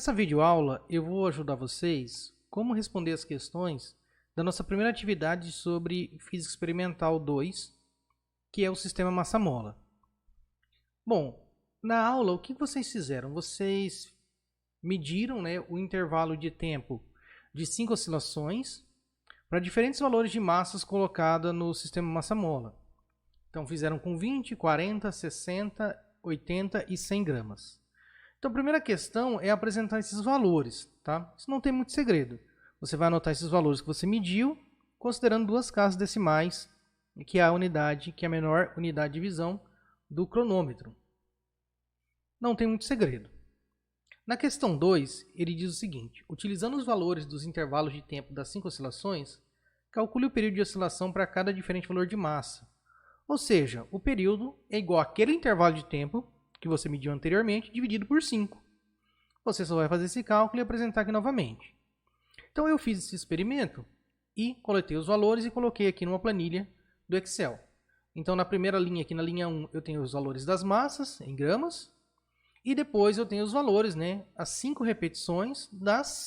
Nessa videoaula eu vou ajudar vocês como responder as questões da nossa primeira atividade sobre Física Experimental 2, que é o sistema massa-mola. Bom, na aula o que vocês fizeram? Vocês mediram, o intervalo de tempo de 5 oscilações para diferentes valores de massas colocadas no sistema massa-mola. Então fizeram com 20, 40, 60, 80 e 100 gramas. Então a primeira questão é apresentar esses valores, tá? Isso não tem muito segredo. Você vai anotar esses valores que você mediu, considerando duas casas decimais, que é a unidade, que é a menor unidade de divisão do cronômetro. Não tem muito segredo. Na questão 2, ele diz o seguinte: utilizando os valores dos intervalos de tempo das 5 oscilações, calcule o período de oscilação para cada diferente valor de massa. Ou seja, o período é igual àquele intervalo de tempo que você mediu anteriormente, dividido por 5. Você só vai fazer esse cálculo e apresentar aqui novamente. Então eu fiz esse experimento e coletei os valores e coloquei aqui numa planilha do Excel. Então na primeira linha, aqui na linha 1, eu tenho os valores das massas em gramas. E depois eu tenho os valores, as 5 repetições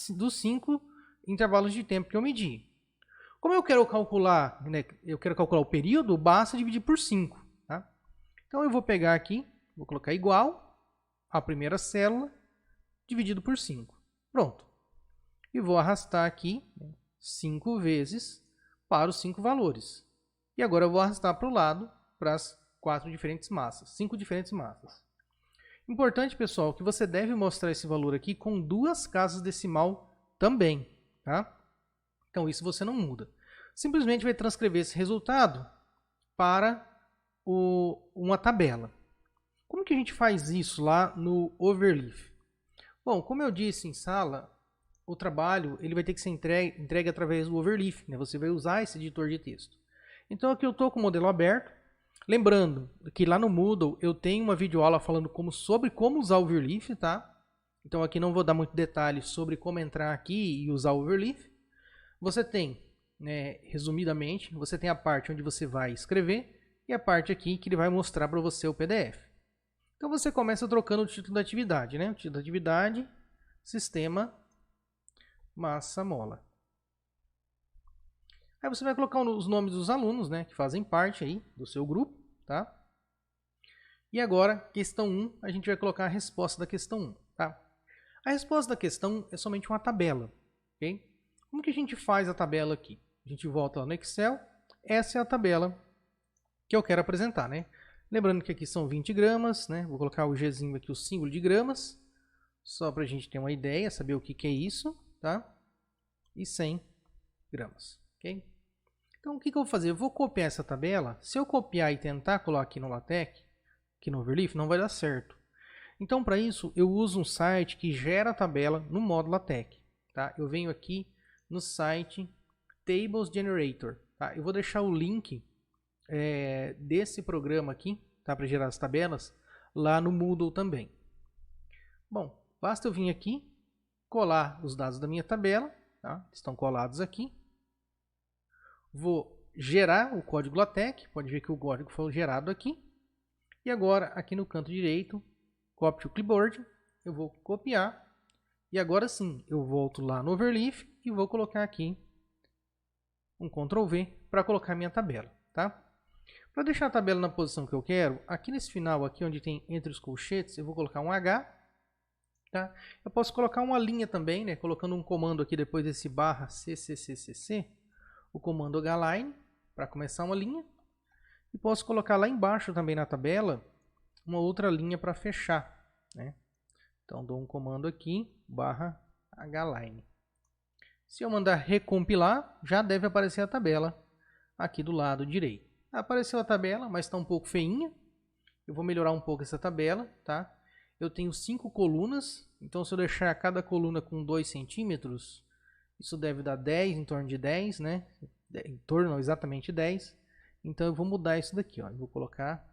dos 5 intervalos de tempo que eu medi. Como eu quero calcular, o período, basta dividir por 5. Tá? Então eu vou pegar aqui, vou colocar igual a primeira célula dividido por 5. Pronto. E vou arrastar aqui 5 vezes para os 5 valores. E agora eu vou arrastar para o lado para as 4 diferentes massas, 5 diferentes massas. Importante, pessoal, que você deve mostrar esse valor aqui com 2 casas decimal também, tá? Então isso você não muda. Simplesmente vai transcrever esse resultado para uma tabela. Como que a gente faz isso lá no Overleaf? Bom, como eu disse em sala, o trabalho ele vai ter que ser entregue através do Overleaf. Você vai usar esse editor de texto. Então aqui eu estou com o modelo aberto. Lembrando que lá no Moodle eu tenho uma videoaula falando sobre como usar o Overleaf, tá? Então aqui não vou dar muito detalhe sobre como entrar aqui e usar o Overleaf. Você tem, resumidamente, você tem a parte onde você vai escrever e a parte aqui que ele vai mostrar para você o PDF. Então você começa trocando o título da atividade, O título da atividade, sistema massa-mola. Aí você vai colocar os nomes dos alunos, que fazem parte aí do seu grupo, tá? E agora, questão 1, a gente vai colocar a resposta da questão 1, tá? A resposta da questão é somente uma tabela, ok? Como que a gente faz a tabela aqui? A gente volta lá no Excel, essa é a tabela que eu quero apresentar, Lembrando que aqui são 20 gramas, Vou colocar o Gzinho aqui, o símbolo de gramas, só para a gente ter uma ideia, saber o que é isso, tá? E 100 gramas, ok? Então, o que eu vou fazer? Eu vou copiar essa tabela. Se eu copiar e tentar colar aqui no LaTeX, aqui no Overleaf, não vai dar certo. Então, para isso, eu uso um site que gera a tabela no modo LaTeX. Tá? Eu venho aqui no site Tables Generator. Tá? Eu vou deixar o link desse programa aqui, tá? Para gerar as tabelas, lá no Moodle também. Bom, basta eu vir aqui, colar os dados da minha tabela. Tá? Estão colados aqui. Vou gerar o código LaTeX, pode ver que o código foi gerado aqui. E agora, aqui no canto direito, copy to clipboard, eu vou copiar. E agora sim, eu volto lá no Overleaf e vou colocar aqui um Ctrl V para colocar minha tabela. Tá? Para deixar a tabela na posição que eu quero, aqui nesse final, aqui onde tem entre os colchetes, eu vou colocar um H. Tá? Eu posso colocar uma linha também, colocando um comando aqui depois desse barra CCCCC. O comando hline para começar uma linha e posso colocar lá embaixo também na tabela uma outra linha para fechar. Então dou um comando aqui, barra hline. Se eu mandar recompilar, já deve aparecer a tabela aqui do lado direito. Apareceu a tabela, mas está um pouco feinha. Eu vou melhorar um pouco essa tabela. Tá? Eu tenho 5 colunas, então se eu deixar cada coluna com 2 centímetros, isso deve dar 10, em torno de 10, Em torno, não, exatamente 10. Então eu vou mudar isso daqui, Eu vou colocar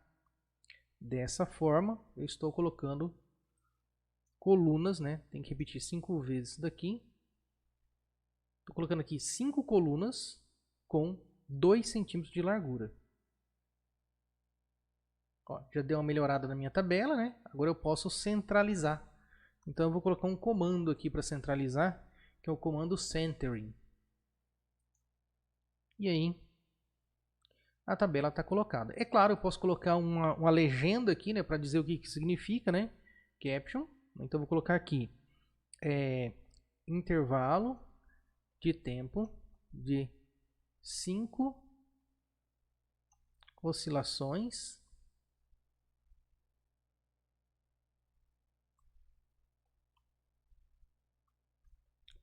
dessa forma. Eu estou colocando colunas, Tem que repetir 5 vezes isso daqui. Estou colocando aqui 5 colunas com 2 centímetros de largura. Já deu uma melhorada na minha tabela, Agora eu posso centralizar. Então eu vou colocar um comando aqui para centralizar, que é o comando centering. E aí a tabela está colocada. É claro, eu posso colocar uma legenda aqui, né, para dizer o que significa, né? Caption. Então eu vou colocar aqui intervalo de tempo de 5 oscilações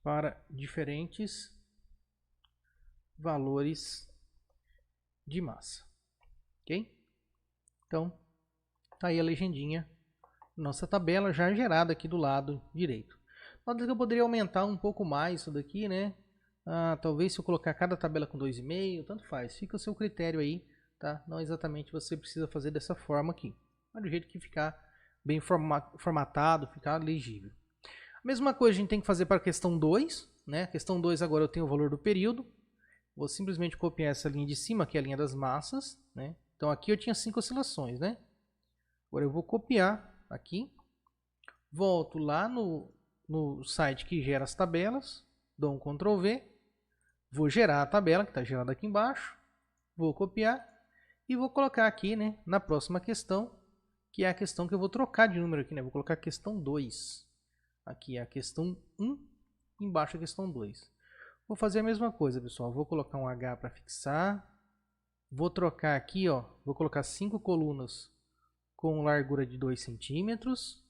para diferentes valores de massa. Ok? Então, tá aí a legendinha. Nossa tabela já gerada aqui do lado direito. Nota que eu poderia aumentar um pouco mais isso daqui, né? Talvez se eu colocar cada tabela com 2,5, tanto faz. Fica o seu critério aí, tá? Não exatamente você precisa fazer dessa forma aqui. Mas do jeito que ficar bem formatado, ficar legível. A mesma coisa a gente tem que fazer para a questão 2, né? A questão 2 agora eu tenho o valor do período. Vou simplesmente copiar essa linha de cima, que é a linha das massas, né? Então aqui eu tinha 5 oscilações, né? Agora eu vou copiar aqui, volto lá no site que gera as tabelas, dou um Ctrl V, vou gerar a tabela que está gerada aqui embaixo, vou copiar e vou colocar aqui, né, na próxima questão, que é a questão que eu vou trocar de número aqui, né? Vou colocar a questão 2. Aqui é a questão 1, embaixo a questão 2. Vou fazer a mesma coisa, pessoal. Vou colocar um H para fixar. Vou trocar aqui, ó. Vou colocar 5 colunas com largura de 2 centímetros.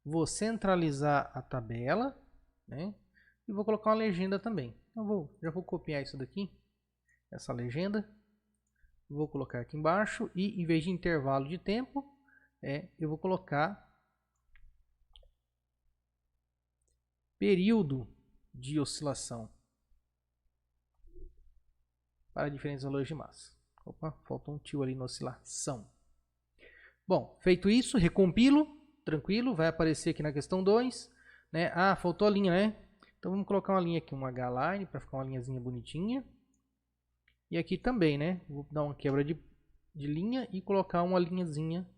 Vou centralizar a tabela, né? E vou colocar uma legenda também. Então já vou copiar isso daqui, essa legenda. Vou colocar aqui embaixo e em vez de intervalo de tempo, eu vou colocar período de oscilação para diferentes valores de massa. Opa, faltou um tio ali na oscilação. Bom, feito isso, recompilo, tranquilo, vai aparecer aqui na questão 2, né? Faltou a linha, né? Então vamos colocar uma linha aqui, um H-line, para ficar uma linhazinha bonitinha. E aqui também, né? Vou dar uma quebra de linha e colocar uma linhazinha.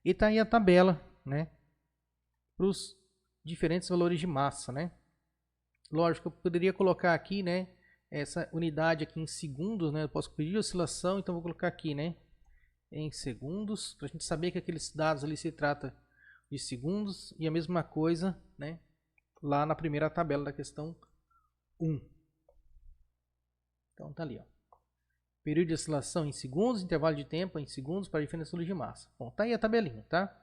E tá aí a tabela, né? Para os diferentes valores de massa, né? Lógico, eu poderia colocar aqui, né? Essa unidade aqui em segundos, né? Eu posso pedir oscilação, então vou colocar aqui, né? Em segundos, para a gente saber que aqueles dados ali se trata de segundos. E a mesma coisa, né? Lá na primeira tabela da questão 1. Então tá ali, ó. Período de oscilação em segundos, intervalo de tempo em segundos para diferentes valores de massa. Bom, tá aí a tabelinha, tá?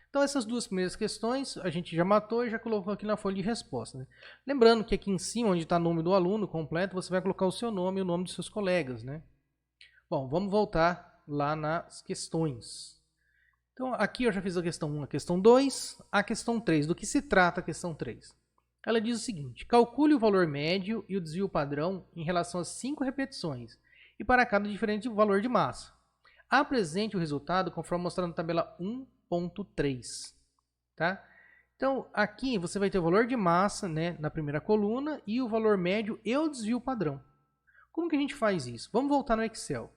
Então essas duas primeiras questões a gente já matou e já colocou aqui na folha de resposta, né? Lembrando que aqui em cima, onde está o nome do aluno completo, você vai colocar o seu nome e o nome dos seus colegas, né? Bom, vamos voltar lá nas questões. Então aqui eu já fiz a questão 1, a questão 2, a questão 3. Do que se trata a questão 3? Ela diz o seguinte: calcule o valor médio e o desvio padrão em relação a 5 repetições e para cada diferente valor de massa. Apresente o resultado conforme mostrado na tabela 1.3, tá? Então, aqui você vai ter o valor de massa, né, na primeira coluna e o valor médio e o desvio padrão. Como que a gente faz isso? Vamos voltar no Excel,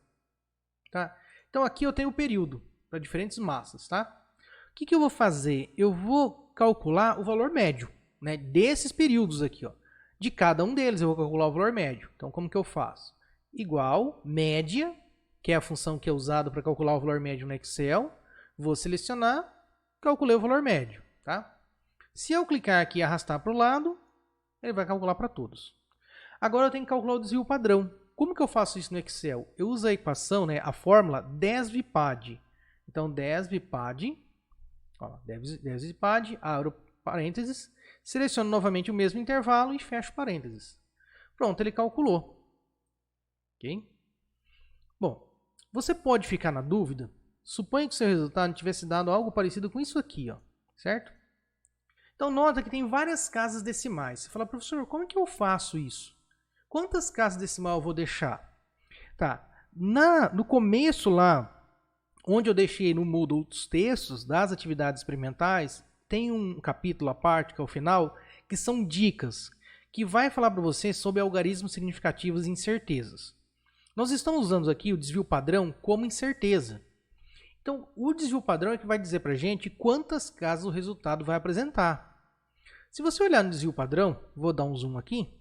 tá? Então, aqui eu tenho o período para diferentes massas, tá? O que eu vou fazer? Eu vou calcular o valor médio, né, desses períodos aqui, ó. De cada um deles eu vou calcular o valor médio. Então, como que eu faço? Igual média, que é a função que é usada para calcular o valor médio no Excel. Vou selecionar, calculei o valor médio, tá? Se eu clicar aqui e arrastar para o lado, ele vai calcular para todos. Agora eu tenho que calcular o desvio padrão. Como que eu faço isso no Excel? Eu uso a equação, né, a fórmula DESVPAD. Então, DESVPAD, DESVPAD, abro parênteses, seleciono novamente o mesmo intervalo e fecho parênteses. Pronto, ele calculou. Ok? Bom, você pode ficar na dúvida. Suponha que o seu resultado tivesse dado algo parecido com isso aqui, ó, certo? Então, nota que tem várias casas decimais. Você fala, professor, como é que eu faço isso? Quantas casas decimais eu vou deixar? Tá, no começo lá, onde eu deixei no Moodle os textos das atividades experimentais, tem um capítulo à parte, que é o final, que são dicas, que vai falar para você sobre algarismos significativos e incertezas. Nós estamos usando aqui o desvio padrão como incerteza. Então, o desvio padrão é que vai dizer para a gente quantas casas o resultado vai apresentar. Se você olhar no desvio padrão, vou dar um zoom aqui,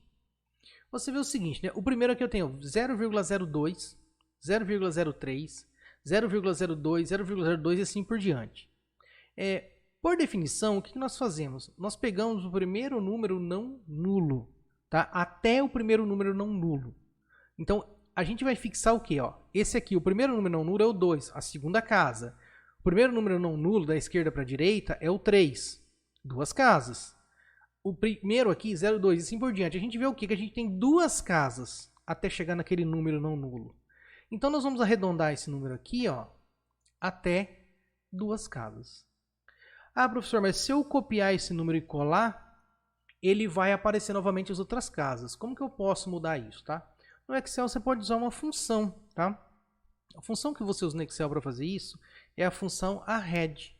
você vê o seguinte, né? O primeiro aqui eu tenho 0,02, 0,03, 0,02, 0,02 e assim por diante. Por definição, o que nós fazemos? Nós pegamos o primeiro número não nulo, tá? Até o primeiro número não nulo. Então, a gente vai fixar o quê? Ó? Esse aqui, o primeiro número não nulo é o 2, a segunda casa. O primeiro número não nulo, da esquerda para a direita, é o 3, duas casas. O primeiro aqui, 0,2 e assim por diante. A gente vê o quê? Que a gente tem duas casas até chegar naquele número não nulo. Então, nós vamos arredondar esse número aqui, ó, até duas casas. Ah, professor, mas se eu copiar esse número e colar, ele vai aparecer novamente as outras casas. Como que eu posso mudar isso, tá? No Excel você pode usar uma função, tá? A função que você usa no Excel para fazer isso é a função arred.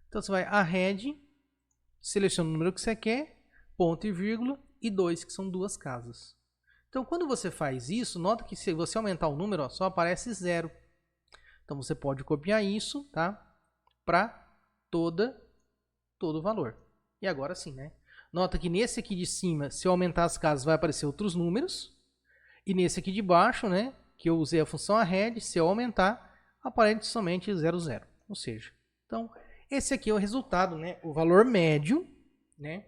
Então você vai arred, seleciona o número que você quer, ponto e vírgula e 2, que são duas casas. Então quando você faz isso, nota que se você aumentar o número, ó, só aparece 0. Então você pode copiar isso, tá? Para todo o valor. E agora sim, né? Nota que nesse aqui de cima, se eu aumentar as casas, vai aparecer outros números. E nesse aqui de baixo, né, que eu usei a função arred, se eu aumentar, aparece somente 00. Ou seja, então, esse aqui é o resultado, né, o valor médio, né,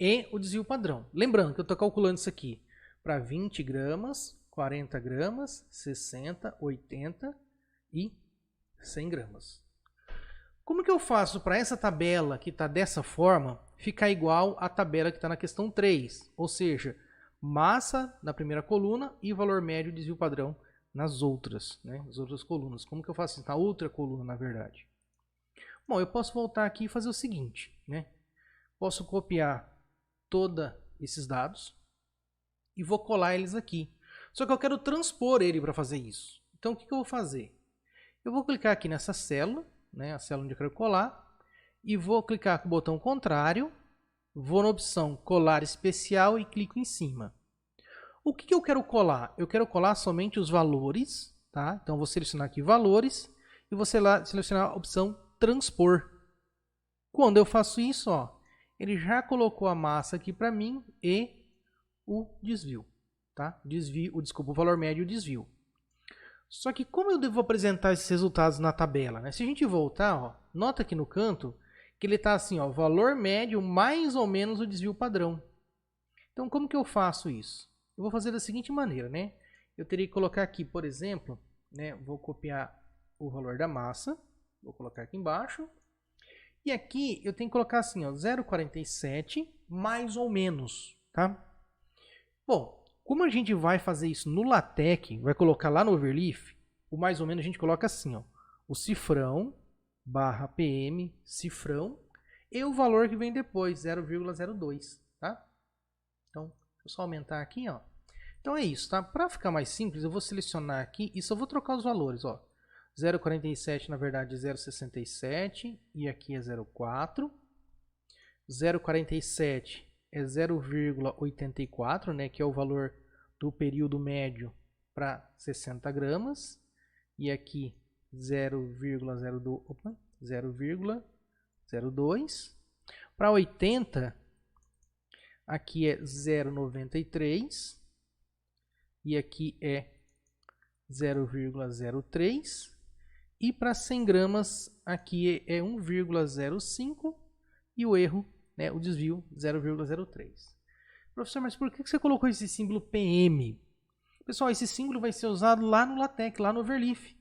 e o desvio padrão. Lembrando que eu estou calculando isso aqui para 20 gramas, 40 gramas, 60, 80 e 100 gramas. Como que eu faço para essa tabela que está dessa forma ficar igual à tabela que está na questão 3? Ou seja, massa na primeira coluna e valor médio desvio padrão nas outras, né? As outras colunas. Como que eu faço isso? Na outra coluna, na verdade. Bom, eu posso voltar aqui e fazer o seguinte, né? Posso copiar todos esses dados e vou colar eles aqui. Só que eu quero transpor ele para fazer isso. Então, o que eu vou fazer? Eu vou clicar aqui nessa célula, né? A célula onde eu quero colar, e vou clicar com o botão contrário. Vou na opção colar especial e clico em cima. O que eu quero colar? Eu quero colar somente os valores, tá? Então vou selecionar aqui valores e vou selecionar a opção transpor. Quando eu faço isso, ó, ele já colocou a massa aqui para mim e o desvio, tá? Desculpa, o valor médio e o desvio. Só que como eu devo apresentar esses resultados na tabela, né? Se a gente voltar, ó, nota aqui no canto que ele está assim, ó, valor médio mais ou menos o desvio padrão. Então, como que eu faço isso? Eu vou fazer da seguinte maneira, né? Eu teria que colocar aqui, por exemplo, né? Vou copiar o valor da massa, vou colocar aqui embaixo. E aqui eu tenho que colocar assim, ó, 0,47 mais ou menos, tá? Bom, como a gente vai fazer isso no LaTeX, vai colocar lá no Overleaf, o mais ou menos a gente coloca assim, ó, o cifrão barra PM, cifrão, e o valor que vem depois, 0,02, tá? Então, vou só aumentar aqui, ó. Então é isso, tá? Para ficar mais simples, eu vou selecionar aqui e só vou trocar os valores, ó. 0,47 na verdade é 0,67 e aqui é 0,4. 0,47 é 0,84, né, que é o valor do período médio para 60 gramas. E aqui 0,02. Para 80, aqui é 0,93 e aqui é 0,03. E para 100 gramas, aqui é 1,05 e o erro, né, o desvio, 0,03. Professor, mas por que você colocou esse símbolo PM? Pessoal, esse símbolo vai ser usado lá no LaTeX, lá no Overleaf.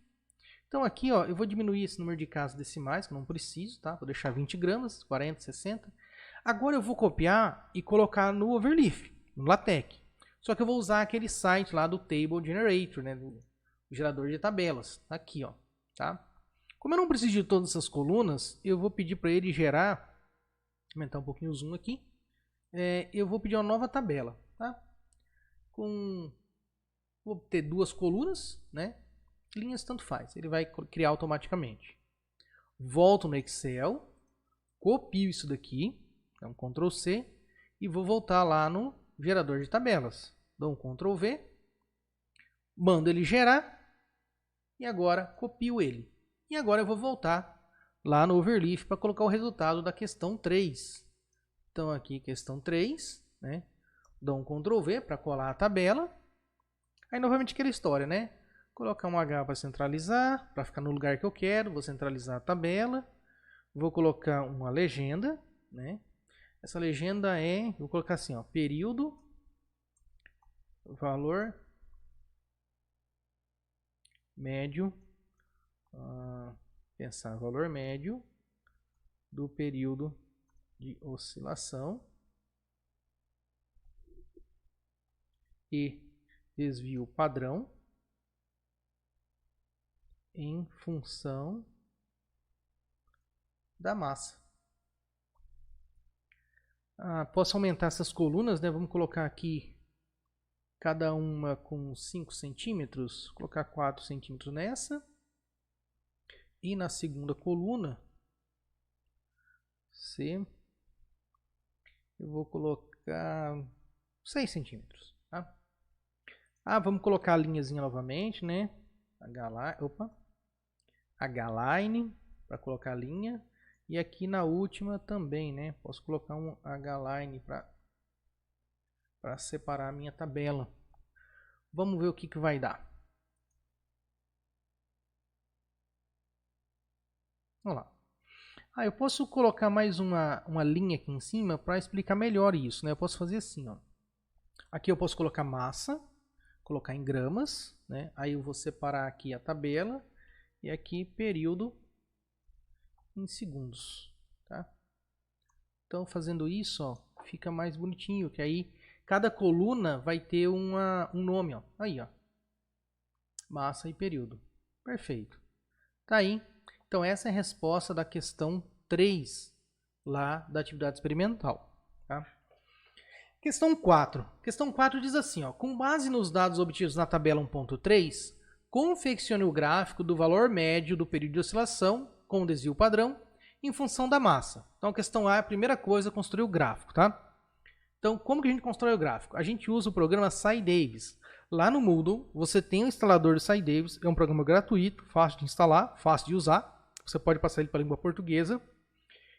Então aqui, ó, eu vou diminuir esse número de casas decimais, que eu não preciso, tá? Vou deixar 20 gramas, 40, 60. Agora eu vou copiar e colocar no Overleaf, no LaTeX. Só que eu vou usar aquele site lá do Table Generator, né? Do gerador de tabelas. Aqui, ó, tá? Como eu não preciso de todas essas colunas, eu vou pedir para ele gerar, aumentar um pouquinho o zoom aqui, eu vou pedir uma nova tabela, tá? Vou ter duas colunas, né? Linhas tanto faz, ele vai criar automaticamente. Volto no Excel, copio isso daqui, então Ctrl C, e vou voltar lá no gerador de tabelas. Dou um Ctrl V, mando ele gerar, e agora copio ele. E agora eu vou voltar lá no Overleaf para colocar o resultado da questão 3. Então aqui questão 3, né? Dou um Ctrl V para colar a tabela. Aí novamente aquela história, né? Colocar um H para centralizar, para ficar no lugar que eu quero. Vou centralizar a tabela. Vou colocar uma legenda, né? Essa legenda vou colocar assim, ó, período, valor médio, pensar valor médio do período de oscilação e desvio padrão em função da massa. Posso aumentar essas colunas, né? Vamos colocar aqui cada uma com 5 centímetros, vou colocar 4 centímetros nessa. E na segunda coluna, C, eu vou colocar 6 centímetros. Tá? Vamos colocar a linhazinha novamente, né? H-line para colocar a linha. E aqui na última também, né? Posso colocar um H-line para separar a minha tabela. Vamos ver o que vai dar. Vamos lá. Eu posso colocar mais uma linha aqui em cima para explicar melhor isso, né? Eu posso fazer assim, ó. Aqui eu posso colocar massa, colocar em gramas, né? Aí eu vou separar aqui a tabela e aqui período em segundos, tá? Então fazendo isso, ó, fica mais bonitinho, que aí cada coluna vai ter um nome, ó. Aí, ó. Massa e período. Perfeito. Tá aí. Então essa é a resposta da questão 3 lá da atividade experimental, tá? Questão 4. Questão 4 diz assim, ó, com base nos dados obtidos na tabela 1.3, confeccione o gráfico do valor médio do período de oscilação com desvio padrão em função da massa. Então a questão A é a primeira coisa, construir o gráfico, tá? Então como que a gente constrói o gráfico? A gente usa o programa SciDavis. Lá no Moodle você tem o instalador do SciDavis, é um programa gratuito, fácil de instalar, fácil de usar. Você pode passar ele para a língua portuguesa.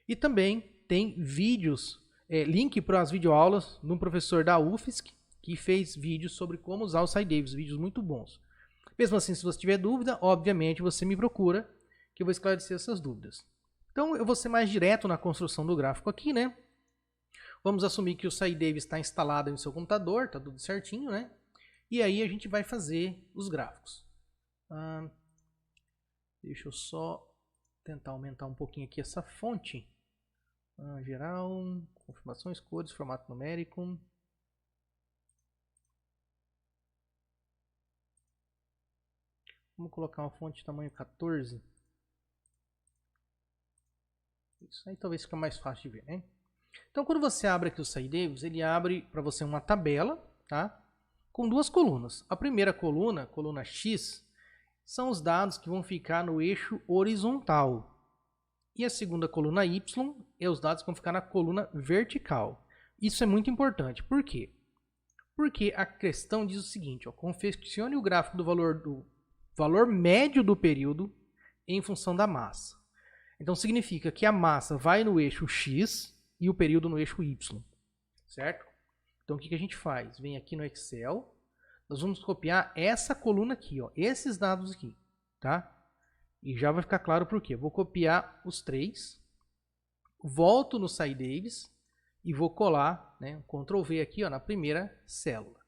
E também tem vídeos, link para as videoaulas de um professor da UFSC que fez vídeos sobre como usar o SciDavis, vídeos muito bons. Mesmo assim, se você tiver dúvida, obviamente você me procura que eu vou esclarecer essas dúvidas. Então eu vou ser mais direto na construção do gráfico aqui, né? Vamos assumir que o SciDavis está instalado no seu computador, está tudo certinho, né? E aí a gente vai fazer os gráficos. Deixa eu só tentar aumentar um pouquinho aqui essa fonte. Geral, confirmações, cores, formato numérico. Vamos colocar uma fonte de tamanho 14. Isso aí talvez fique mais fácil de ver, né? Então quando você abre aqui o SciDavis, ele abre para você uma tabela, tá? Com duas colunas. A primeira coluna, coluna X, são os dados que vão ficar no eixo horizontal. E a segunda coluna Y é os dados que vão ficar na coluna vertical. Isso é muito importante. Por quê? Porque a questão diz o seguinte, ó, confeccione o gráfico do valor médio do período em função da massa. Então significa que a massa vai no eixo X e o período no eixo Y. Certo? Então o que a gente faz? Vem aqui no Excel, nós vamos copiar essa coluna aqui, ó, esses dados aqui, tá? E já vai ficar claro por quê. Vou copiar os três, volto no SciDavis e vou colar, né, Ctrl V aqui, ó, na primeira célula.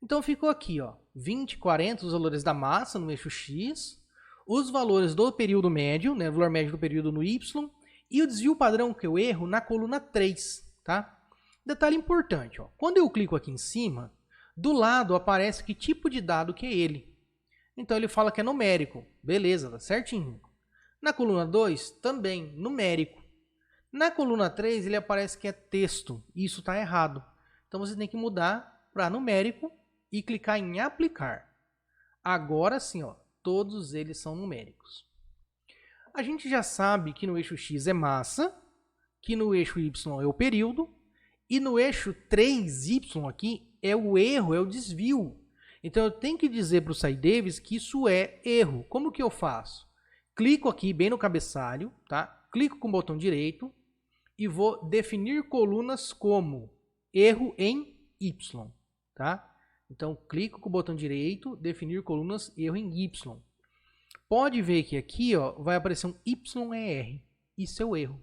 Então ficou aqui, ó, 20, 40 os valores da massa no eixo X, os valores do período médio, né, o valor médio do período no Y, e o desvio padrão que eu erro na coluna 3, tá? Detalhe importante, ó, quando eu clico aqui em cima, do lado aparece que tipo de dado que é ele. Então ele fala que é numérico. Beleza, tá certinho. Na coluna 2, também numérico. Na coluna 3, ele aparece que é texto. Isso está errado. Então você tem que mudar para numérico e clicar em aplicar. Agora sim, ó, todos eles são numéricos. A gente já sabe que no eixo X é massa, que no eixo Y é o período, e no eixo 3Y aqui é o erro, é o desvio. Então eu tenho que dizer para o SciDavis que isso é erro. Como que eu faço? Clico aqui bem no cabeçalho, tá? Clico com o botão direito e vou definir colunas como erro em Y, tá? Então, clico com o botão direito, definir colunas, erro em Y. Pode ver que aqui, ó, vai aparecer um YER. Isso é o erro.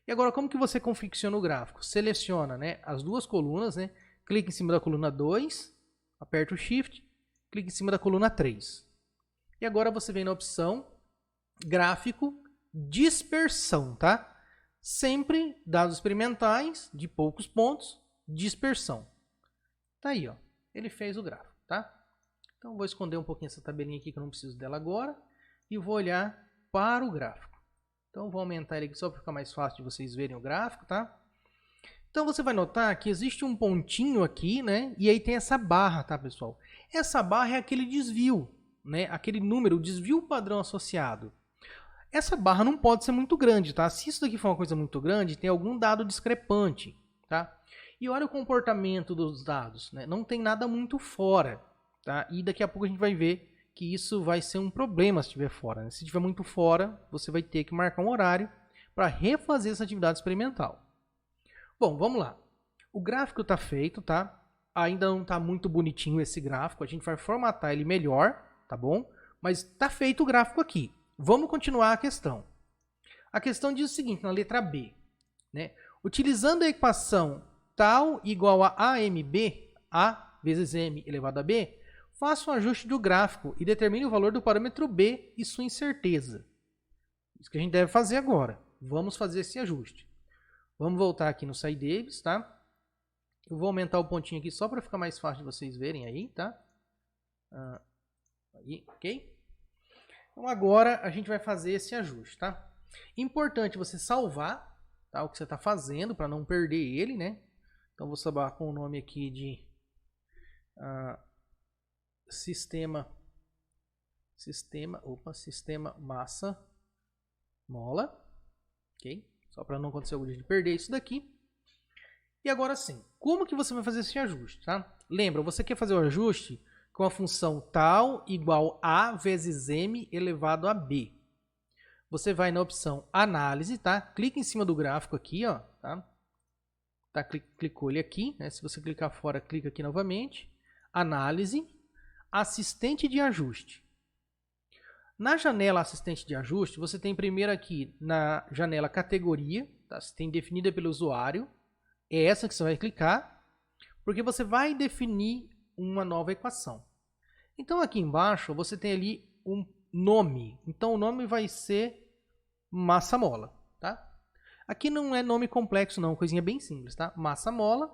E agora, como que você confecciona o gráfico? Seleciona, né, as duas colunas, né? Clica em cima da coluna 2, aperta o Shift, clica em cima da coluna 3. E agora você vem na opção Gráfico, Dispersão, tá? Sempre dados experimentais, de poucos pontos, dispersão. Tá aí, ó. Ele fez o gráfico, tá? Então, vou esconder um pouquinho essa tabelinha aqui, que eu não preciso dela agora. E vou olhar para o gráfico. Então, vou aumentar ele aqui só para ficar mais fácil de vocês verem o gráfico, tá? Então, você vai notar que existe um pontinho aqui, né? E aí tem essa barra, tá, pessoal? Essa barra é aquele desvio, né? Aquele número, o desvio padrão associado. Essa barra não pode ser muito grande, tá? Se isso daqui for uma coisa muito grande, tem algum dado discrepante, tá? E olha o comportamento dos dados, né? Não tem nada muito fora, tá? E daqui a pouco a gente vai ver que isso vai ser um problema se estiver fora, né? Se estiver muito fora, você vai ter que marcar um horário para refazer essa atividade experimental. Bom, vamos lá. O gráfico está feito, tá? Ainda não está muito bonitinho esse gráfico, a gente vai formatar ele melhor, tá bom? Mas está feito o gráfico aqui. Vamos continuar a questão. A questão diz o seguinte, na letra B, né? Utilizando a equação tal igual a AMB, A vezes M elevado a B, faça um ajuste do gráfico e determine o valor do parâmetro B e sua incerteza. Isso que a gente deve fazer agora. Vamos fazer esse ajuste. Vamos voltar aqui no SciDavis, tá? Eu vou aumentar o pontinho aqui só para ficar mais fácil de vocês verem aí, tá? Aí, ok? Então agora a gente vai fazer esse ajuste, tá? Importante você salvar, tá, o que você está fazendo para não perder ele, né? Então vou salvar com o nome aqui de sistema massa mola, ok? Só para não acontecer o risco de perder isso daqui. E agora sim, como que você vai fazer esse ajuste, tá? Lembra, você quer fazer o ajuste com a função tal igual a vezes m elevado a b. Você vai na opção análise, tá? Clica em cima do gráfico aqui, ó, tá? Clicou ele aqui, né? Se você clicar fora, clica aqui novamente. Análise, assistente de ajuste. Na janela assistente de ajuste, você tem primeiro aqui na janela categoria, tá? Você tem definida pelo usuário. É essa que você vai clicar, porque você vai definir uma nova equação. Então aqui embaixo você tem ali um nome. Então o nome vai ser massa mola, tá? Aqui não é nome complexo não, coisinha bem simples, tá? Massa mola.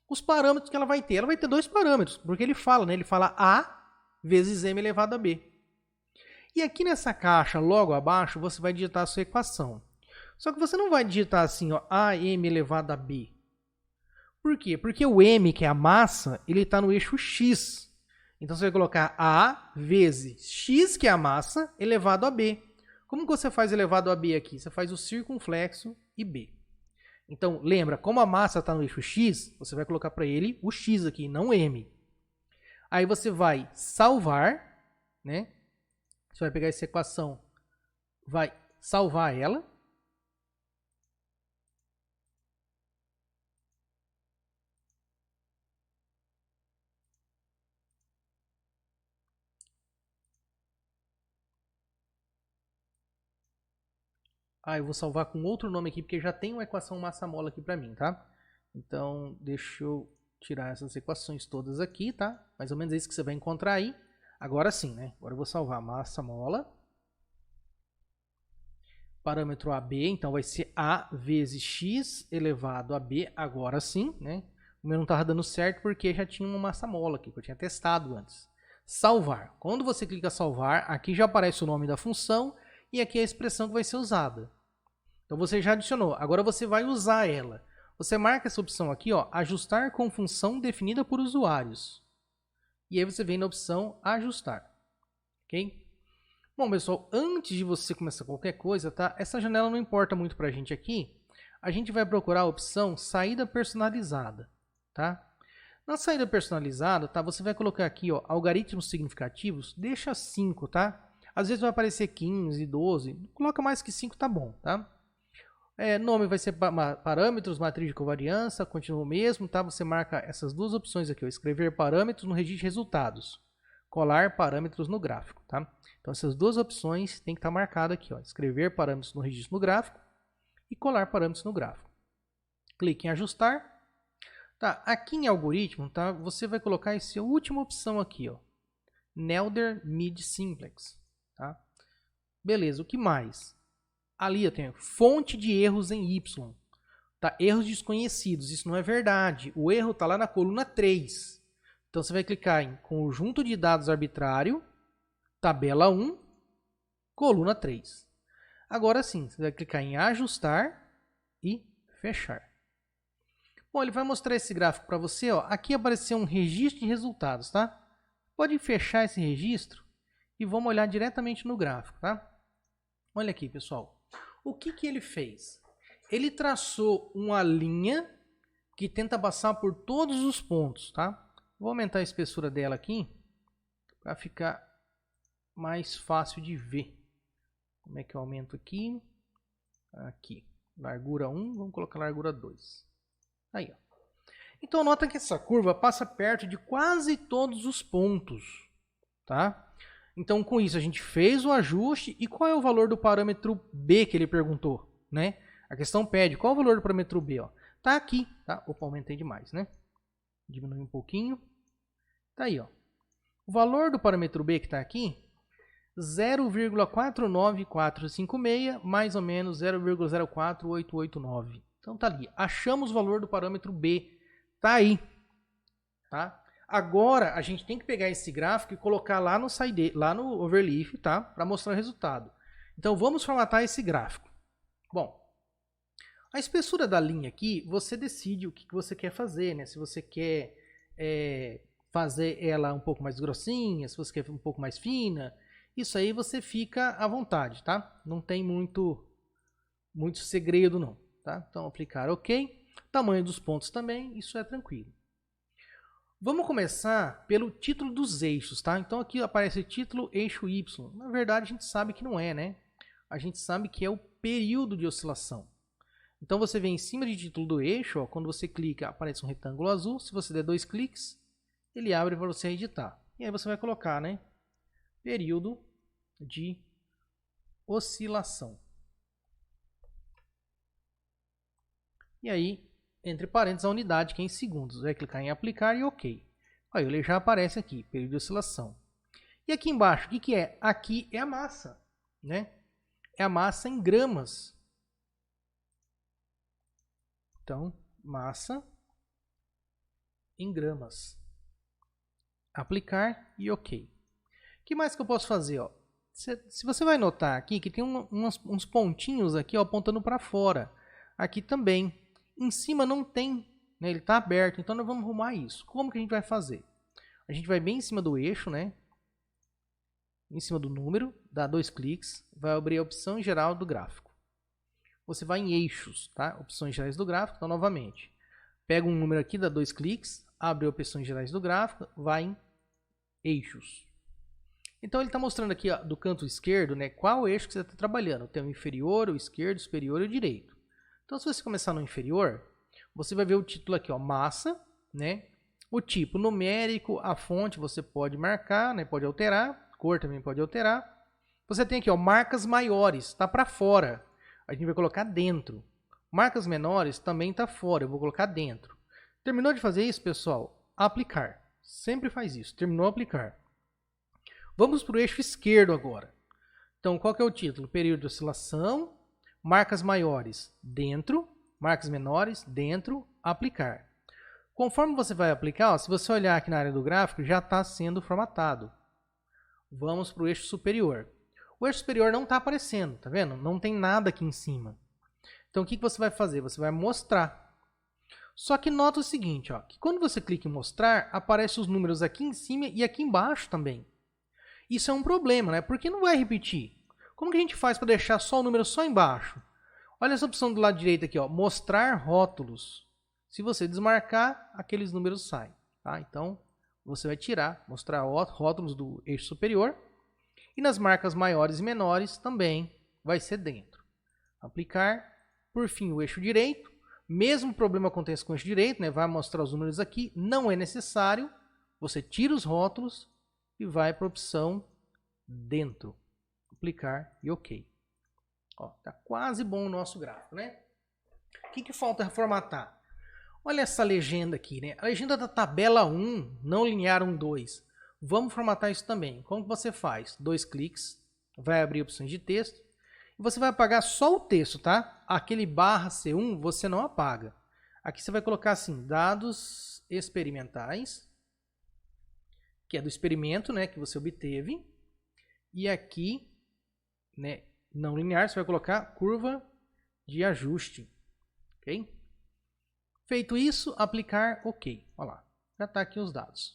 Os parâmetros que ela vai ter dois parâmetros, porque ele fala, né? Ele fala A vezes M elevado a B. E aqui nessa caixa, logo abaixo, você vai digitar a sua equação. Só que você não vai digitar assim, ó, AM elevado a B. Por quê? Porque o M, que é a massa, ele está no eixo X. Então você vai colocar A vezes X, que é a massa, elevado a B. Como que você faz elevado a B aqui? Você faz o circunflexo e B. Então, lembra, como a massa está no eixo X, você vai colocar para ele o X aqui, não o M. Aí você vai salvar, né? Você vai pegar essa equação, vai salvar ela. Eu vou salvar com outro nome aqui, porque já tem uma equação massa-mola aqui para mim, tá? Então, deixa eu tirar essas equações todas aqui, tá? Mais ou menos é isso que você vai encontrar aí. Agora sim, né? Agora eu vou salvar massa-mola. Parâmetro AB, então vai ser A vezes X elevado a B, agora sim, né? O meu não estava dando certo porque já tinha uma massa-mola aqui, que eu tinha testado antes. Salvar. Quando você clica salvar, aqui já aparece o nome da função e aqui é a expressão que vai ser usada. Então você já adicionou, agora você vai usar ela. Você marca essa opção aqui, ó, ajustar com função definida por usuários. E aí você vem na opção ajustar, ok? Bom, pessoal, antes de você começar qualquer coisa, tá? Essa janela não importa muito pra gente aqui. A gente vai procurar a opção saída personalizada, tá? Na saída personalizada, tá? Você vai colocar aqui, ó, algoritmos significativos, deixa 5, tá? Às vezes vai aparecer 15, 12, coloca mais que 5, tá bom, tá? Nome vai ser parâmetros, matriz de covariância, continua o mesmo, tá? Você marca essas duas opções aqui, ó, escrever parâmetros no registro de resultados, colar parâmetros no gráfico, tá? Então essas duas opções tem que estar marcado aqui, ó, escrever parâmetros no registro no gráfico e colar parâmetros no gráfico. Clique em ajustar. Tá, aqui em algoritmo, tá? Você vai colocar essa última opção aqui, ó, Nelder Mid Simplex, tá? Beleza, o que mais? Ali eu tenho fonte de erros em Y. Tá? Erros desconhecidos. Isso não é verdade. O erro está lá na coluna 3. Então você vai clicar em conjunto de dados arbitrário, tabela 1, coluna 3. Agora sim, você vai clicar em ajustar e fechar. Bom, ele vai mostrar esse gráfico para você. Ó. Aqui apareceu um registro de resultados. Tá? Pode fechar esse registro e vamos olhar diretamente no gráfico. Tá? Olha aqui, pessoal. O que ele fez? Ele traçou uma linha que tenta passar por todos os pontos, tá? Vou aumentar a espessura dela aqui para ficar mais fácil de ver. Como é que eu aumento aqui? Aqui, largura 1, vamos colocar largura 2. Aí, ó. Então nota que essa curva passa perto de quase todos os pontos, tá? Então, com isso, a gente fez o ajuste. E qual é o valor do parâmetro B que ele perguntou, né? A questão pede, qual é o valor do parâmetro B? Ó? Tá aqui, tá? Opa, aumentei demais, né? Diminui um pouquinho. Tá aí, ó. O valor do parâmetro B que está aqui, 0,49456, mais ou menos 0,04889. Então, tá ali. Achamos o valor do parâmetro B. Tá aí, tá? Agora, a gente tem que pegar esse gráfico e colocar lá no overleaf, tá? Para mostrar o resultado. Então, vamos formatar esse gráfico. Bom, a espessura da linha aqui, você decide o que você quer fazer, né? Se você quer fazer ela um pouco mais grossinha, se você quer um pouco mais fina, isso aí você fica à vontade, tá? Não tem muito segredo, não, tá? Então, aplicar OK. Tamanho dos pontos também, isso é tranquilo. Vamos começar pelo título dos eixos, tá? Então aqui aparece título eixo Y. Na verdade a gente sabe que não é, né? A gente sabe que é o período de oscilação. Então você vem em cima de título do eixo, ó, quando você clica aparece um retângulo azul. Se você der 2 cliques, ele abre para você editar. E aí você vai colocar, né? Período de oscilação. E aí, entre parênteses, a unidade, que é em segundos. Vai clicar em aplicar e OK. Aí ele já aparece aqui, período de oscilação. E aqui embaixo, o que é? Aqui é a massa, né? É a massa em gramas. Então, massa em gramas. Aplicar e OK. O que mais que eu posso fazer? Ó? Se você vai notar aqui que tem uns pontinhos aqui, ó, apontando para fora. Aqui também. Em cima não tem, né? Ele está aberto, então nós vamos arrumar isso. Como que a gente vai fazer? A gente vai bem em cima do eixo, né? Em cima do número, dá 2 cliques, vai abrir a opção geral do gráfico. Você vai em eixos, tá? Opções gerais do gráfico, então novamente. Pega um número aqui, dá 2 cliques, abre opções gerais do gráfico, vai em eixos. Então ele está mostrando aqui, ó, do canto esquerdo, né? Qual eixo que você está trabalhando. Tem o inferior, o esquerdo, o superior e o direito. Então, se você começar no inferior, você vai ver o título aqui, ó, massa, né? O tipo numérico, a fonte você pode marcar, né? Pode alterar, cor também pode alterar. Você tem aqui, ó, marcas maiores, está para fora. A gente vai colocar dentro. Marcas menores também está fora, eu vou colocar dentro. Terminou de fazer isso, pessoal? Aplicar. Sempre faz isso. Terminou, aplicar. Vamos para o eixo esquerdo agora. Então, qual que é o título? Período de oscilação. Marcas maiores, dentro. Marcas menores, dentro. Aplicar. Conforme você vai aplicar, ó, se você olhar aqui na área do gráfico, já está sendo formatado. Vamos para o eixo superior. O eixo superior não está aparecendo, tá vendo? Não tem nada aqui em cima. Então, o que você vai fazer? Você vai mostrar. Só que nota o seguinte, ó, que quando você clica em mostrar, aparecem os números aqui em cima e aqui embaixo também. Isso é um problema, né? Porque não vai repetir. Como que a gente faz para deixar só o número só embaixo? Olha essa opção do lado direito aqui, ó, mostrar rótulos. Se você desmarcar, aqueles números saem. Tá? Então, você vai tirar, mostrar rótulos do eixo superior. E nas marcas maiores e menores também vai ser dentro. Aplicar. Por fim, o eixo direito. Mesmo problema acontece com o eixo direito, né? Vai mostrar os números aqui. Não é necessário. Você tira os rótulos e vai para a opção dentro. Aplicar e OK. Ó, tá quase bom o nosso gráfico, né? O que falta formatar? Olha essa legenda aqui, né? A legenda da tabela 1, não linear 1, 2. Vamos formatar isso também. Como que você faz? 2 cliques, vai abrir opções de texto. E você vai apagar só o texto, tá? Aquele /C1 você não apaga. Aqui você vai colocar assim, dados experimentais, que é do experimento, né, que você obteve. E aqui, né, não linear, você vai colocar curva de ajuste. Ok? Feito isso, aplicar OK. Olha lá, já está aqui os dados.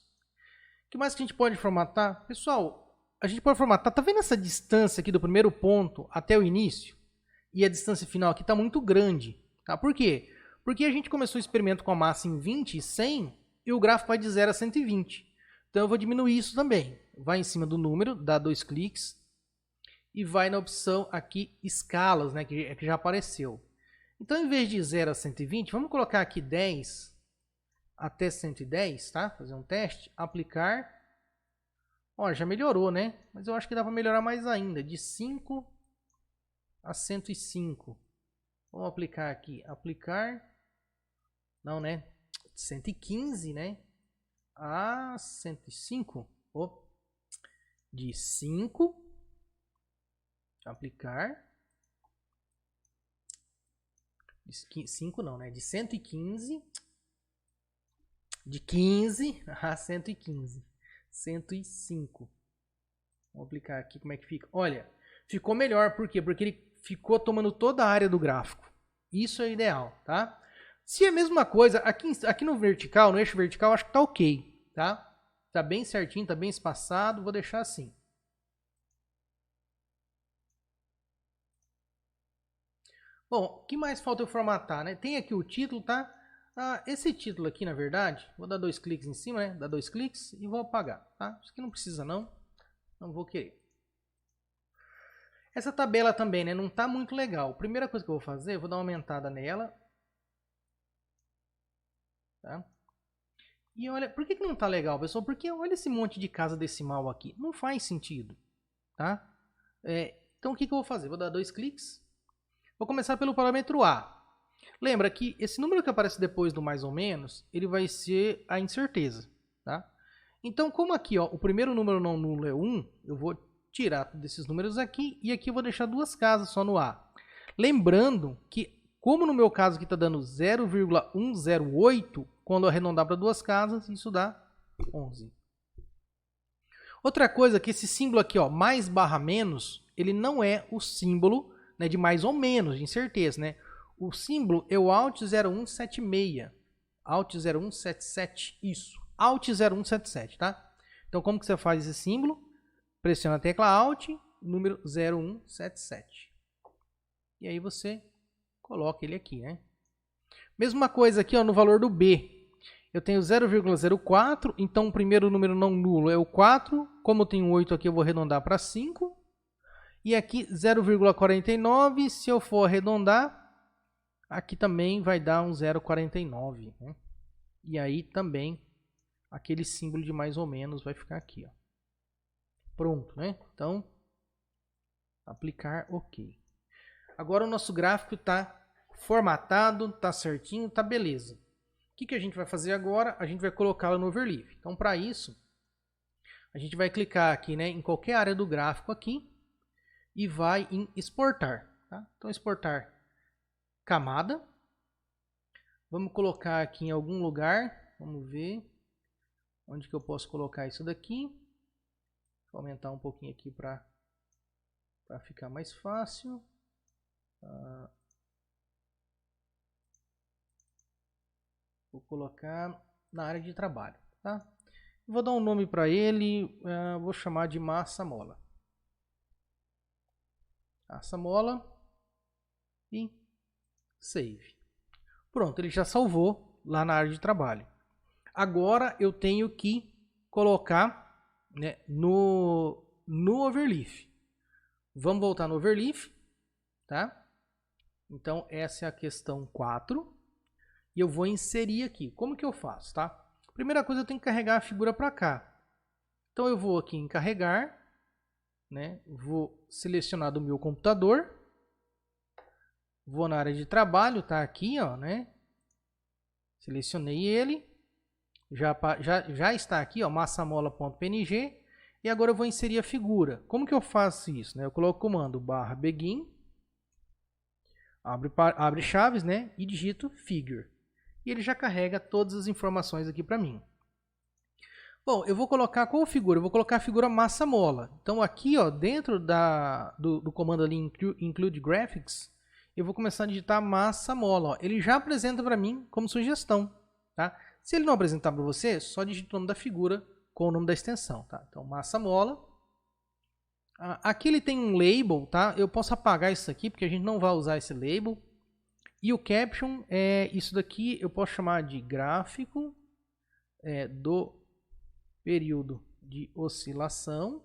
O que mais que a gente pode formatar? Pessoal, a gente pode formatar, tá vendo essa distância aqui do primeiro ponto até o início? E a distância final aqui está muito grande. Tá? Por quê? Porque a gente começou o experimento com a massa em 20 e 100 e o gráfico vai de 0 a 120. Então eu vou diminuir isso também. Vai em cima do número, dá 2 cliques e vai na opção aqui escalas, né, que já apareceu. Então, em vez de 0 a 120, vamos colocar aqui 10 até 110, tá? Fazer um teste, aplicar. Ó, já melhorou, né? Mas eu acho que dá para melhorar mais ainda, de 5 a 105. Vamos aplicar aqui, aplicar. Não, né? 115, né? A 105. Oh. De 5, aplicar. 5 não, né? De 115. De 15 a 115. 105. Vamos aplicar aqui como é que fica. Olha, ficou melhor. Por quê? Porque ele ficou tomando toda a área do gráfico. Isso é ideal, tá? Se é a mesma coisa, aqui no vertical, no eixo vertical, acho que tá ok, tá? Tá bem certinho, tá bem espaçado. Vou deixar assim. Bom, o que mais falta eu formatar, né? Tem aqui o título, tá? Esse título aqui, na verdade, vou dar 2 cliques em cima, né? Dar 2 cliques e vou apagar, tá? Isso aqui não precisa não vou querer. Essa tabela também, né? Não tá muito legal. Primeira coisa que eu vou fazer, eu vou dar uma aumentada nela. Tá? E olha, por que não tá legal, pessoal? Porque olha esse monte de casa decimal aqui. Não faz sentido, tá? Então o que eu vou fazer? Vou dar 2 cliques. Vou começar pelo parâmetro A. Lembra que esse número que aparece depois do mais ou menos, ele vai ser a incerteza, tá? Então, como aqui, ó, o primeiro número não nulo é 1, eu vou tirar desses números aqui e aqui eu vou deixar 2 casas só no A. Lembrando que, como no meu caso aqui está dando 0,108, quando eu arredondar para 2 casas, isso dá 11. Outra coisa que esse símbolo aqui, ó, mais barra menos, ele não é o símbolo, né, de mais ou menos, de incerteza, né? O símbolo é o Alt 0176. Alt 0177, isso. Alt 0177, tá? Então, como que você faz esse símbolo? Pressiona a tecla Alt, número 0177. E aí você coloca ele aqui, né? Mesma coisa aqui, ó, no valor do B. Eu tenho 0,04, então o primeiro número não nulo é o 4. Como eu tenho 8 aqui, eu vou arredondar para 5. E aqui 0,49, se eu for arredondar, aqui também vai dar um 0,49. Né? E aí também aquele símbolo de mais ou menos vai ficar aqui. Ó. Pronto, né? Então, aplicar OK. Agora o nosso gráfico está formatado, está certinho, está beleza. O que a gente vai fazer agora? A gente vai colocá-lo no overleaf. Então, para isso, a gente vai clicar aqui, né, em qualquer área do gráfico aqui e vai em exportar. Tá? Então, exportar camada. Vamos colocar aqui em algum lugar. Vamos ver onde que eu posso colocar isso daqui. Vou aumentar um pouquinho aqui para ficar mais fácil. Vou colocar na área de trabalho. Tá? Vou dar um nome para ele. Vou chamar de massa mola. Massa mola. E save. Pronto, ele já salvou lá na área de trabalho. Agora eu tenho que colocar, né, no overleaf. Vamos voltar no overleaf, tá? Então, essa é a questão 4. E eu vou inserir aqui. Como que eu faço, tá? Primeira coisa, eu tenho que carregar a figura para cá. Então, eu vou aqui em carregar, né? Vou selecionar do meu computador. Vou na área de trabalho, tá aqui, ó, né? Selecionei ele. Já está aqui, ó, massamola.png. E agora eu vou inserir a figura. Como que eu faço isso, né? Eu coloco o comando /begin, abre chaves, né? E digito figure. E ele já carrega todas as informações aqui para mim. Bom, eu vou colocar qual figura? Eu vou colocar a figura massa-mola. Então aqui, ó, dentro do comando ali include graphics, eu vou começar a digitar massa-mola. Ele já apresenta para mim como sugestão, tá? Se ele não apresentar para você, só digita o nome da figura com o nome da extensão, tá? Então massa-mola. Aqui ele tem um label, tá? Eu posso apagar isso aqui porque a gente não vai usar esse label. E o caption é isso daqui, eu posso chamar de gráfico do período de oscilação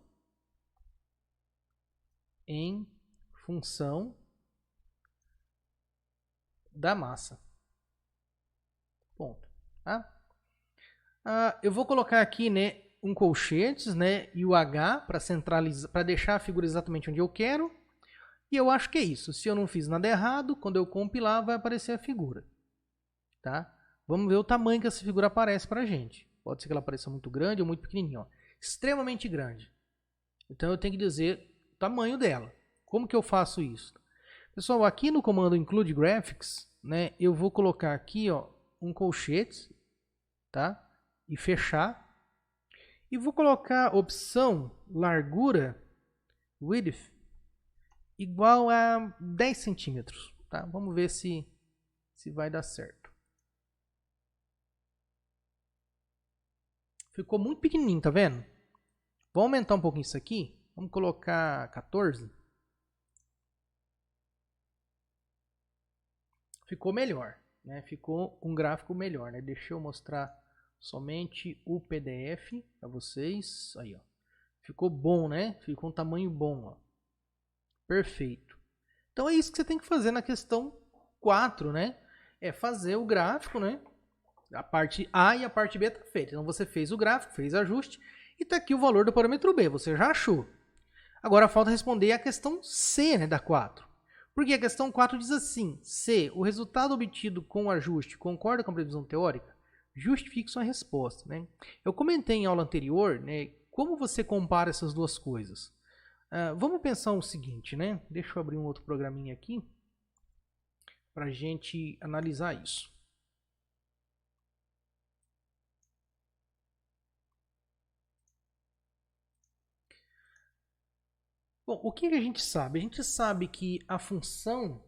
em função da massa. Ponto. Tá? Eu vou colocar aqui, né, um colchetes, né, e o H para centralizar, para deixar a figura exatamente onde eu quero. E eu acho que é isso. Se eu não fiz nada errado, quando eu compilar, vai aparecer a figura. Tá? Vamos ver o tamanho que essa figura aparece para a gente. Pode ser que ela apareça muito grande ou muito pequenininha. Ó. Extremamente grande. Então eu tenho que dizer o tamanho dela. Como que eu faço isso? Pessoal, aqui no comando include graphics, né, eu vou colocar aqui, ó, um colchete, tá? E fechar. E vou colocar opção largura, width, igual a 10 centímetros. Tá? Vamos ver se vai dar certo. Ficou muito pequenininho, tá vendo? Vou aumentar um pouquinho isso aqui. Vamos colocar 14. Ficou melhor, né? Ficou um gráfico melhor, né? Deixa eu mostrar somente o PDF para vocês. Aí, ó. Ficou bom, né? Ficou um tamanho bom, ó. Perfeito. Então é isso que você tem que fazer na questão 4, né? É fazer o gráfico, né? A parte A e a parte B está feita. Então você fez o gráfico, fez ajuste e está aqui o valor do parâmetro B. Você já achou. Agora falta responder a questão C, né, da 4. Porque a questão 4 diz assim: C, o resultado obtido com o ajuste concorda com a previsão teórica? Justifique sua resposta, né? Eu comentei em aula anterior, né, como você compara essas duas coisas. Vamos pensar o seguinte, né? Deixa eu abrir um outro programinha aqui para a gente analisar isso. Bom, o que a gente sabe? A gente sabe que a função,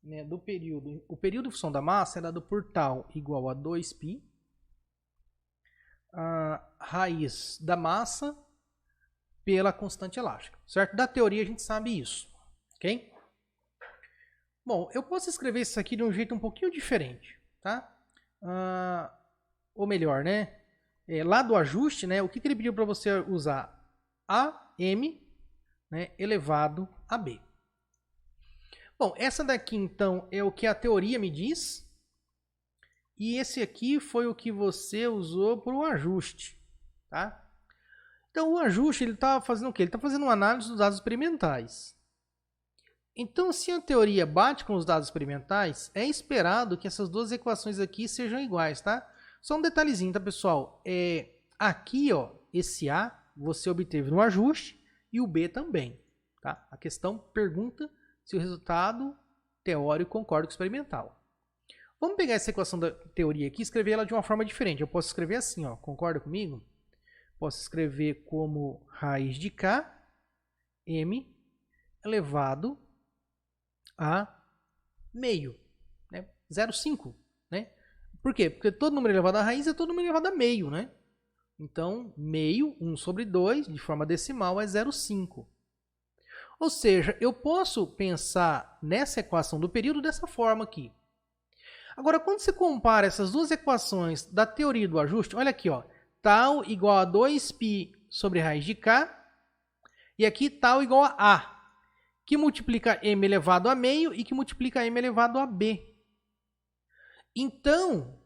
né, do período, o período de função da massa é dado por tal igual a 2π, a raiz da massa pela constante elástica, certo? Da teoria a gente sabe isso, ok? Bom, eu posso escrever isso aqui de um jeito um pouquinho diferente, tá? Ou melhor, né? Lá do ajuste, né? O que ele pediu para você usar? AM, né, elevado a B. Bom, essa daqui então é o que a teoria me diz. E esse aqui foi o que você usou para o ajuste, tá? Então o ajuste ele está fazendo o quê? Ele está fazendo uma análise dos dados experimentais. Então se a teoria bate com os dados experimentais, é esperado que essas duas equações aqui sejam iguais, tá? Só um detalhezinho, tá, pessoal? Aqui, ó, esse A você obteve no ajuste e o B também, tá? A questão pergunta se o resultado teórico concorda com o experimental. Vamos pegar essa equação da teoria aqui e escrever ela de uma forma diferente. Eu posso escrever assim, ó, concorda comigo? Posso escrever como raiz de K, M, elevado a meio, né? 0,5, né? Por quê? Porque todo número elevado à raiz é todo número elevado a meio, né? Então, meio, 1 sobre 2, de forma decimal, é 0,5. Ou seja, eu posso pensar nessa equação do período dessa forma aqui. Agora, quando você compara essas duas equações da teoria do ajuste, olha aqui, ó, tal igual a 2π sobre raiz de K, e aqui tal igual a A. que multiplica m elevado a meio e que multiplica m elevado a b. Então,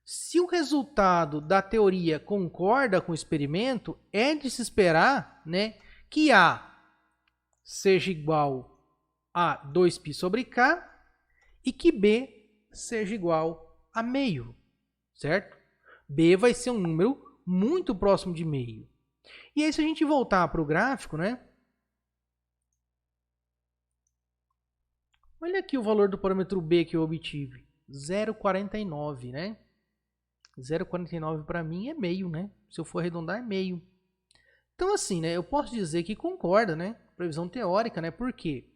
se o resultado da teoria concorda com o experimento, é de se esperar, né, que A seja igual a 2π sobre k e que B seja igual a meio, certo? B vai ser um número muito próximo de meio. E aí, se a gente voltar para o gráfico, né? Olha aqui o valor do parâmetro B que eu obtive. 0,49, né? 0,49 para mim é meio, né? Se eu for arredondar, é meio. Então, assim, né? Eu posso dizer que concorda, né? Previsão teórica, né? Por quê?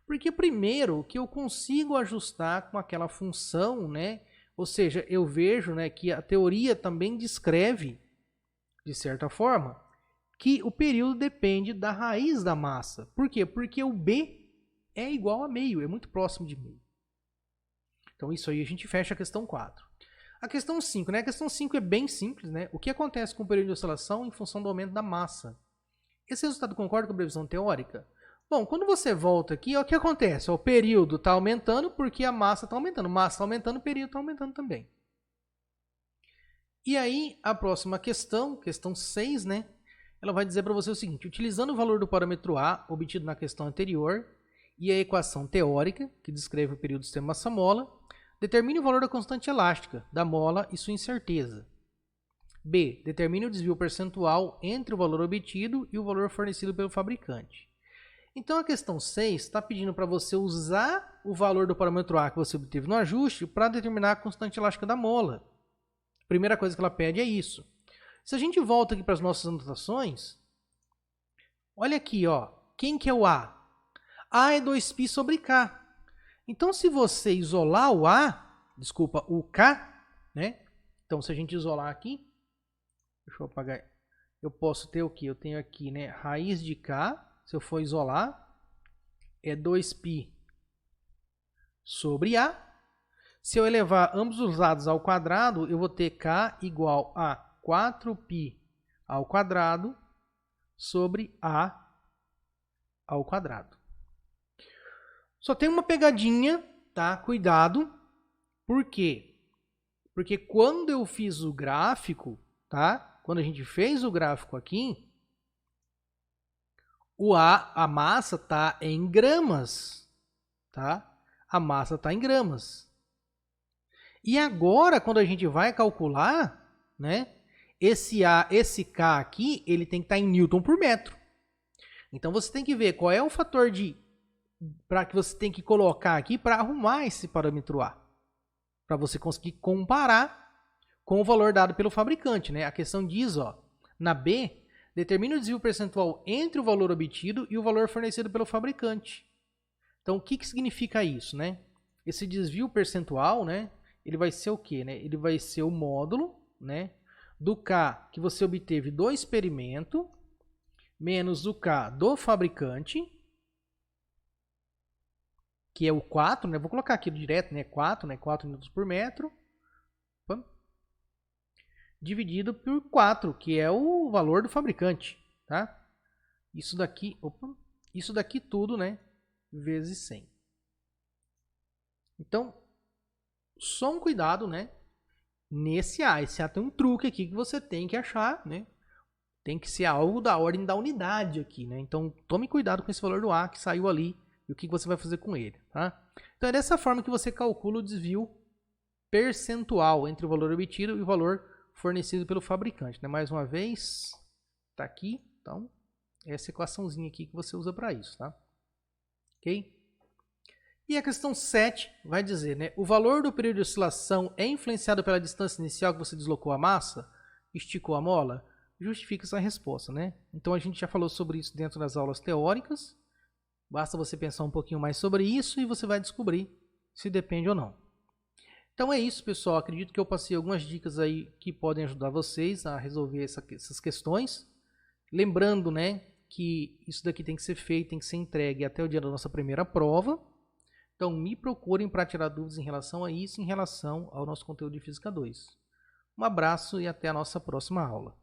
Porque, primeiro, que eu consigo ajustar com aquela função, né? Ou seja, eu vejo, né, que a teoria também descreve, de certa forma, que o período depende da raiz da massa. Por quê? Porque o B é igual a meio, é muito próximo de meio. Então, isso aí a gente fecha a questão 4. A questão 5, né? A questão 5 é bem simples, né? O que acontece com o período de oscilação em função do aumento da massa? Esse resultado concorda com a previsão teórica? Bom, quando você volta aqui, o que acontece? O período está aumentando porque a massa está aumentando. Massa está aumentando, o período está aumentando também. E aí, a próxima questão, questão 6, né? Ela vai dizer para você o seguinte: utilizando o valor do parâmetro A, obtido na questão anterior, e a equação teórica, que descreve o período do sistema massa-mola, determine o valor da constante elástica da mola e sua incerteza. B. Determine o desvio percentual entre o valor obtido e o valor fornecido pelo fabricante. Então, a questão 6 está pedindo para você usar o valor do parâmetro A que você obteve no ajuste para determinar a constante elástica da mola. A primeira coisa que ela pede é isso. Se a gente volta aqui para as nossas anotações, olha aqui, ó, quem que é o A? A é 2π sobre K. Então, se você isolar o o K, né? Então, se a gente isolar aqui, deixa eu apagar, eu posso ter o quê? Eu tenho aqui, né, raiz de K, se eu for isolar, é 2π sobre A. Se eu elevar ambos os lados ao quadrado, eu vou ter K igual a 4π ao quadrado sobre A ao quadrado. Só tem uma pegadinha, tá? Cuidado. Por quê? Porque quando eu fiz o gráfico, tá? Quando a gente fez o gráfico aqui, a massa tá em gramas, tá? A massa tá em gramas. E agora, quando a gente vai calcular, né? Esse K aqui, ele tem que estar em Newton por metro. Então, você tem que ver qual é o fator para que você tem que colocar aqui para arrumar esse parâmetro A. Para você conseguir comparar com o valor dado pelo fabricante, né? A questão diz, ó, na B, determine o desvio percentual entre o valor obtido e o valor fornecido pelo fabricante. Então, o que significa isso, né? Esse desvio percentual, né? Ele vai ser o quê, né? Ele vai ser o módulo, né, do K que você obteve do experimento menos o K do fabricante, que é o 4, né? Vou colocar aqui direto, né? 4 newtons por metro. Opa. Dividido por 4, que é o valor do fabricante, tá? Isso daqui tudo, né? Vezes 100. Então, só um cuidado, né? Nesse A. Esse A tem um truque aqui que você tem que achar, né? Tem que ser algo da ordem da unidade aqui, né? Então, tome cuidado com esse valor do A que saiu ali e o que você vai fazer com ele, tá? Então, é dessa forma que você calcula o desvio percentual entre o valor obtido e o valor fornecido pelo fabricante, né? Mais uma vez, tá aqui. Então, essa equaçãozinha aqui que você usa para isso, tá? Ok? E a questão 7 vai dizer, né? O valor do período de oscilação é influenciado pela distância inicial que você deslocou a massa, esticou a mola? Justifica essa resposta, né? Então, a gente já falou sobre isso dentro das aulas teóricas. Basta você pensar um pouquinho mais sobre isso e você vai descobrir se depende ou não. Então é isso, pessoal. Acredito que eu passei algumas dicas aí que podem ajudar vocês a resolver essas questões. Lembrando, né, que isso daqui tem que ser feito, tem que ser entregue até o dia da nossa primeira prova. Então me procurem para tirar dúvidas em relação a isso, em relação ao nosso conteúdo de Física 2. Um abraço e até a nossa próxima aula.